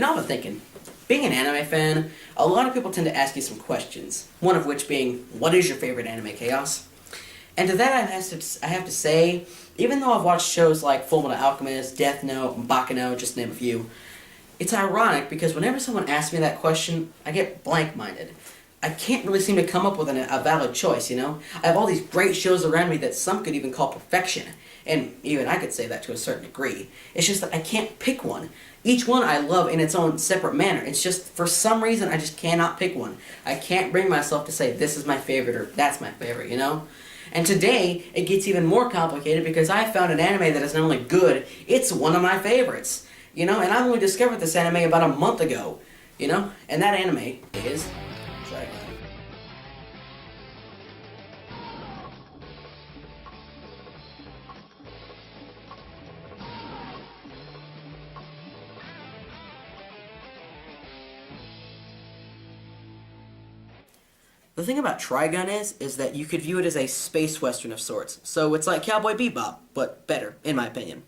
I've been thinking, being an anime fan, a lot of people tend to ask you some questions. One of which being, what is your favorite anime, Chaos? And to that I have to say, even though I've watched shows like Fullmetal Alchemist, Death Note, and Baccano, just to name a few, it's ironic because whenever someone asks me that question, I get blank-minded. I can't really seem to come up with a valid choice, I have all these great shows around me that some could even call perfection. And even I could say that to a certain degree. It's just that I can't pick one. Each one I love in its own separate manner. It's just, for some reason, I just cannot pick one. I can't bring myself to say, this is my favorite, or that's my favorite, And today, it gets even more complicated because I found an anime that is not only good, it's one of my favorites. And I only discovered this anime about a month ago, And that anime is Trigun. The thing about Trigun is that you could view it as a space western of sorts. So it's like Cowboy Bebop, but better, in my opinion.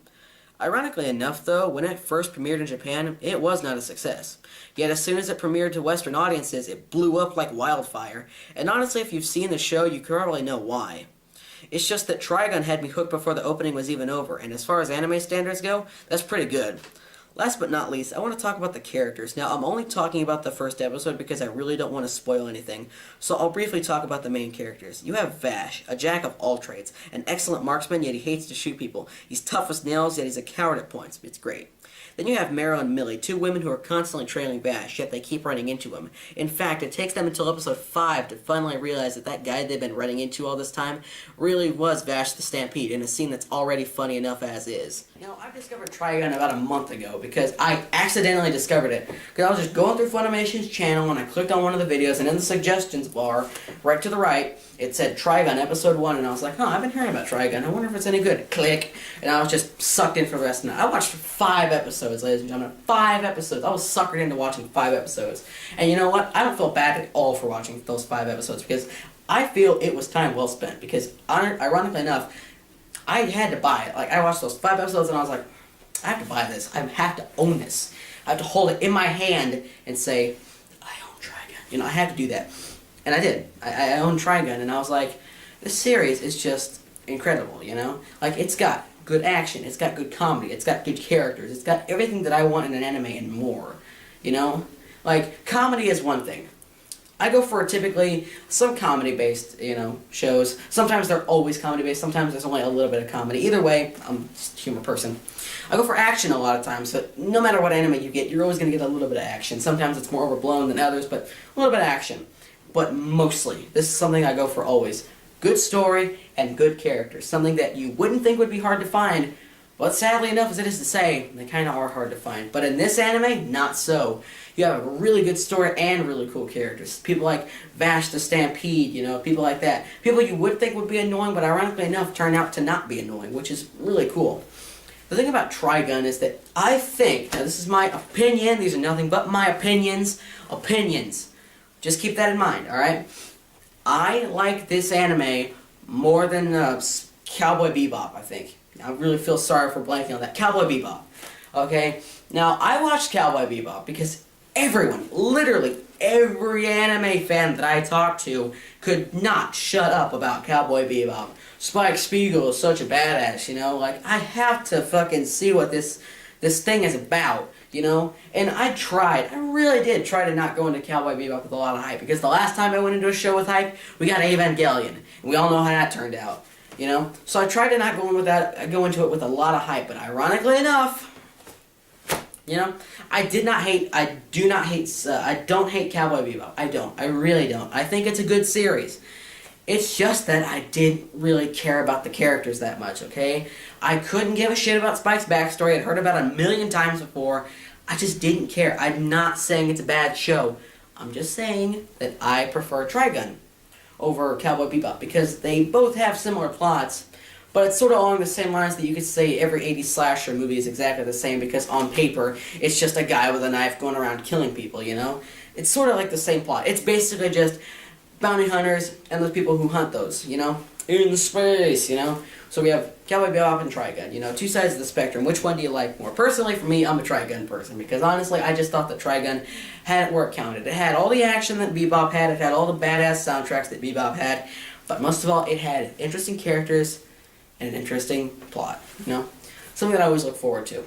Ironically enough, though, when it first premiered in Japan, it was not a success. Yet as soon as it premiered to Western audiences, it blew up like wildfire. And honestly, if you've seen the show, you probably know why. It's just that Trigun had me hooked before the opening was even over, and as far as anime standards go, that's pretty good. Last but not least, I want to talk about the characters. Now, I'm only talking about the first episode because I really don't want to spoil anything, so I'll briefly talk about the main characters. You have Vash, a jack of all trades, an excellent marksman, yet he hates to shoot people. He's tough as nails, yet he's a coward at points. It's great. Then you have Meryl and Millie, two women who are constantly trailing Vash, yet they keep running into him. In fact, it takes them until episode 5 to finally realize that that guy they've been running into all this time really was Vash the Stampede, in a scene that's already funny enough as is. I discovered Trigun about a month ago because I accidentally discovered it. Because I was just going through Funimation's channel and I clicked on one of the videos, and in the suggestions bar, right to the right, it said Trigun episode 1, and I was like, I've been hearing about Trigun. I wonder if it's any good. Click. And I was just sucked in for the rest of the night. I watched 5 episodes, ladies and gentlemen. 5 episodes. I was suckered into watching 5 episodes. And you know what? I don't feel bad at all for watching those 5 episodes because I feel it was time well spent. Because, ironically enough, I had to buy it. I watched those 5 episodes and I was like, I have to buy this. I have to own this. I have to hold it in my hand and say, I own Trigun. I had to do that. And I did. I own Trigun, and I was like, this series is just incredible, It's got good action, it's got good comedy, it's got good characters, it's got everything that I want in an anime and more, Comedy is one thing. I go for typically some comedy-based, shows. Sometimes they're always comedy-based, sometimes there's only a little bit of comedy. Either way, I'm just a humor person. I go for action a lot of times, but no matter what anime you get, you're always going to get a little bit of action. Sometimes it's more overblown than others, but a little bit of action. But mostly, this is something I go for always. Good story and good characters. Something that you wouldn't think would be hard to find, but sadly enough as it is to say, they kind of are hard to find. But in this anime, not so. You have a really good story and really cool characters. People like Vash the Stampede, people like that. People you would think would be annoying, but ironically enough, turn out to not be annoying, which is really cool. The thing about Trigun is that I think, now this is my opinion, these are nothing but my opinions. Just keep that in mind, alright? I like this anime more than Cowboy Bebop, I think. I really feel sorry for blanking on that. Cowboy Bebop. Okay? Now, I watched Cowboy Bebop because everyone, literally every anime fan that I talked to could not shut up about Cowboy Bebop. Spike Spiegel is such a badass, I have to fucking see what this thing is about. And I really did try to not go into Cowboy Bebop with a lot of hype, because the last time I went into a show with hype, we got Evangelion, and we all know how that turned out, So I tried to not go into it with a lot of hype, but ironically enough, I don't hate Cowboy Bebop. I really don't. I think it's a good series. It's just that I didn't really care about the characters that much, okay? I couldn't give a shit about Spike's backstory. I'd heard about it a million times before. I just didn't care. I'm not saying it's a bad show. I'm just saying that I prefer Trigun over Cowboy Bebop because they both have similar plots, but it's sort of along the same lines that you could say every 80s slasher movie is exactly the same because on paper, it's just a guy with a knife going around killing people, It's sort of like the same plot. It's basically just bounty hunters and those people who hunt those, in space, you know? So we have Cowboy Bebop and Trigun, you know, two sides of the spectrum. Which one do you like more? Personally, for me, I'm a Trigun person, because honestly, I just thought that Trigun had it where it counted. It had all the action that Bebop had, it had all the badass soundtracks that Bebop had, but most of all, it had interesting characters and an interesting plot, you know? Something that I always look forward to.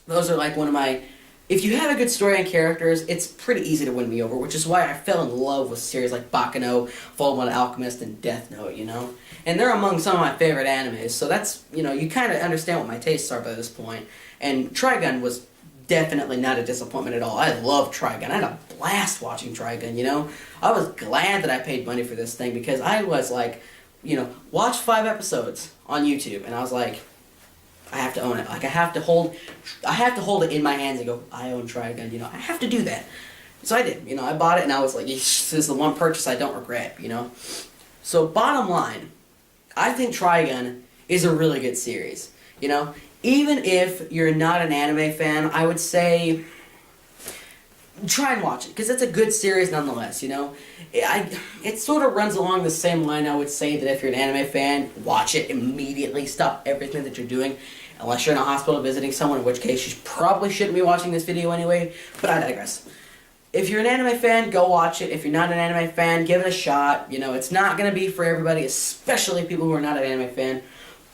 Those are like one of my... If you have a good story and characters, it's pretty easy to win me over, which is why I fell in love with series like Baccano, Fullmetal Alchemist, and Death Note, you know? And they're among some of my favorite animes, so that's, you know, you kind of understand what my tastes are by this point. And Trigun was definitely not a disappointment at all. I love Trigun. I had a blast watching Trigun, you know? I was glad that I paid money for this thing, because I was like, you know, watch 5 episodes on YouTube, and I was like, I have to own it. Like, I have to hold it in my hands and go, I own Trigun, you know, I have to do that. So I did, you know, I bought it and I was like, this is the one purchase I don't regret, you know. So bottom line, I think Trigun is a really good series, you know. Even if you're not an anime fan, I would say try and watch it, because it's a good series nonetheless, you know. It sort of runs along the same line, I would say, that if you're an anime fan, watch it immediately, stop everything that you're doing, unless you're in a hospital visiting someone, in which case you probably shouldn't be watching this video anyway, but I digress. If you're an anime fan, go watch it. If you're not an anime fan, give it a shot. You know, it's not going to be for everybody, especially people who are not an anime fan.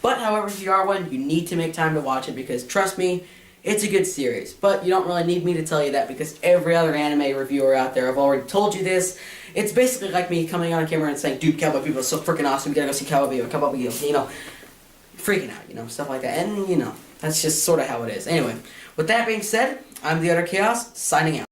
But, however, if you are one, you need to make time to watch it, because, trust me, it's a good series. But you don't really need me to tell you that, because every other anime reviewer out there have already told you this. It's basically like me coming on camera and saying, dude, Cowboy Bebop is so freaking awesome, you gotta go see Cowboy Bebop, you know, freaking out, you know, stuff like that. And, you know, that's just sort of how it is. Anyway, with that being said, I'm the Utter Chaos, signing out.